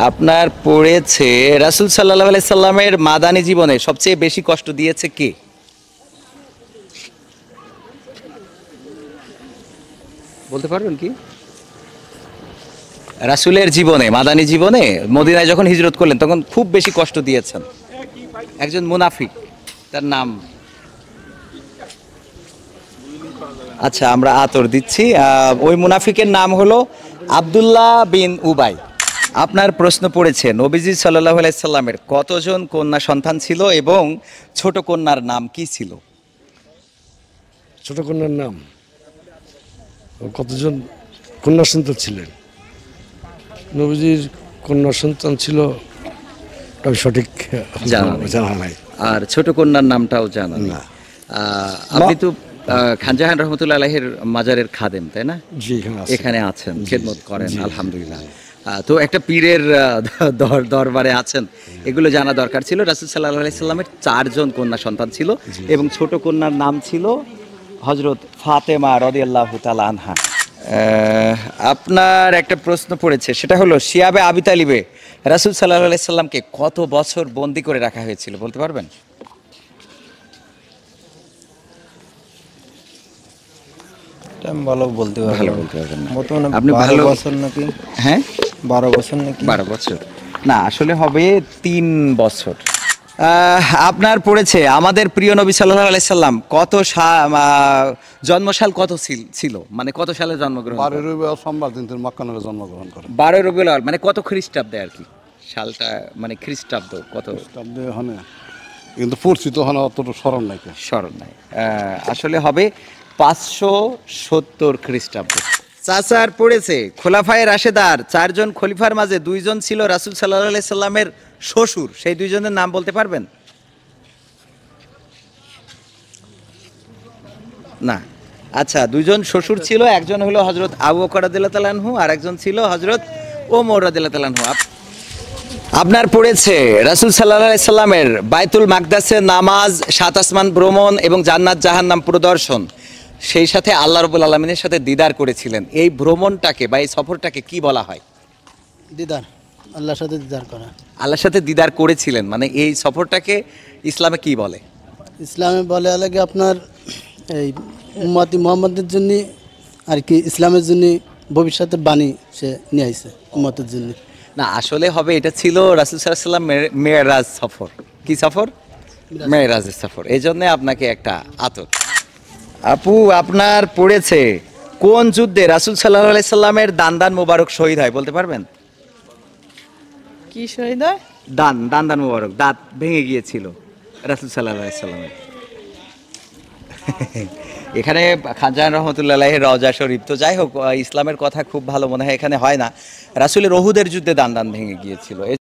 আপনার পড়েছে রাসূল সাল্লাল্লাহু আলাইহি সাল্লামের মাদানী জীবনে সবচেয়ে বেশি কষ্ট দিয়েছে কে? বলতে পারবেন কি? রাসূলের জীবনে, মাদানী জীবনে মদিনায় যখন হিজরত করলেন তখন খুব বেশি কষ্ট দিয়েছেন একজন মুনাফিক, তার নাম। আচ্ছা, আমরা আতর দিচ্ছি। ওই মুনাফিকের নাম হলো আব্দুল্লাহ বিন উবাই। আপনার প্রশ্ন পড়েছে নবীজি সাল্লাল্লাহু আলাইহি সাল্লামের কতজন কন্যা সন্তান ছিল এবং ছোট কন্যার নাম কি ছিল? ছোট কন্যার নাম কতজন কন্যা সন্তান ছিলেন? নবীজির কন্যা সন্তান ছিল সঠিক জানা নাই। আর ছোট কন্যার নামটাও জানা না। আপনি তো খানজাহান রহমতুল্লাহ আলাইহির মাজারের খাদেম, তাই না? জি, এখানে আছেন, খেদমত করেন, আলহামদুলিল্লাহ। তো একটা পীরের দরবারে আছেন, এগুলো জানা দরকার ছিল। রাসূল সাল্লাল্লাহু আলাইহি সাল্লামের 4 জন কন্যা সন্তান ছিল এবং ছোট কন্যার নাম ছিল হযরত ফাতেমা রাদিয়াল্লাহু তাআলা আনহা। আপনার একটা প্রশ্ন পড়েছে, সেটা হলো শিয়াবে আবি তালিবে রাসূল সাল্লাল্লাহু আলাইহি সাল্লামকে কত বছর বন্দী করে রাখা হয়েছিল, বলতে পারবেন? ভালো বলতে পারবেন না। আপনি 12 বছর নাকি? হ্যাঁ, 12 বছর নাকি? 12 বছর না, আসলে হবে 3 বছর। আপনার পড়েছে আমাদের প্রিয় নবী সাল্লাল্লাহু আলাইহি সাল্লাম কত জন্মসাল কত ছিল, মানে কত সালে জন্মগ্রহণ? 12 রবিউল আউয়াল সোমবার দিন তিনি মক্কা নগরে জন্মগ্রহণ করেন। 12 রবিউল আউয়াল মানে কত খ্রিস্টাব্দে আর কি? সালটা মানে খ্রিস্টাব্দ কত খ্রিস্টাব্দে হনে কিন্তু পরিচিত হনে অতটা স্মরণ নাই। স্মরণ নাই। আসলে হবে 570 খ্রিস্টাব্দ। চাচার পড়েছে খোলাফায়ে রাশেদার 4 জন খলিফার মাঝে 2 জন ছিল রাসূল সাল্লাল্লাহু আলাইহি সাল্লামের শ্বশুর, সেই 2 জনের নাম বলতে পারবেন? না। আচ্ছা, 2 জন শ্বশুর ছিল, একজন হলো হযরত আবু বকর রাদিয়াল্লাহু তাআলা আনহু আর একজন ছিল হযরত ওমর রাদিয়াল্লাহু তাআলা আনহু। আপনার পড়েছে রাসূল সাল্লাল্লাহু আলাইহি সাল্লামের বাইতুল মাকদাসে নামাজ, 7 আসমান ভ্রমণ এবং জান্নাত জাহান্নাম পরিদর্শন, সেই সাথে আল্লাহ রাব্বুল আলামিনের সাথে দিদার করেছিলেন। এই ভ্রমণটাকে বা এই সফরটাকে কি বলা হয়? দিদার, আল্লাহর সাথে দিদার করা। আল্লাহর সাথে দিদার করেছিলেন মানে এই সফরটাকে ইসলামে কি বলে? ইসলামে বলে লাগে আপনার এই উম্মতি মুহাম্মাদের জন্য আর কি, ইসলামের জন্য ভবিষ্যতের বাণী সে নিয়ে আইছে উম্মতের জন্য। না, আসলে হবে এটা ছিল রাসূল সাল্লাল্লাহু আলাইহি সাল্লাম মেরাজ সফর। কি সফর? মেরাজের সফর। এই জন্য আপনাকে একটা আতর। আপু, আপনার পড়েছে কোন যুদ্ধে রাসূল সাল্লাল্লাহু আলাইহি সাল্লামের দান মোবারক শহীদ হয়, বলতে পারবেন? কি শহীদ হয়? দান মোবারক, দাঁত ভেঙে গিয়েছিল রাসূল সাল্লাল্লাহু আলাইহি সাল্লামের। এখানে খানজাহান রহমতুল্লাহ আলাইহির রওজা শরীফ। তো যাই হোক, ইসলামের কথা খুব ভালো মনে হয় এখানে হয় না। রাসূলের উহুদের যুদ্ধে দান ভেঙে গিয়েছিল।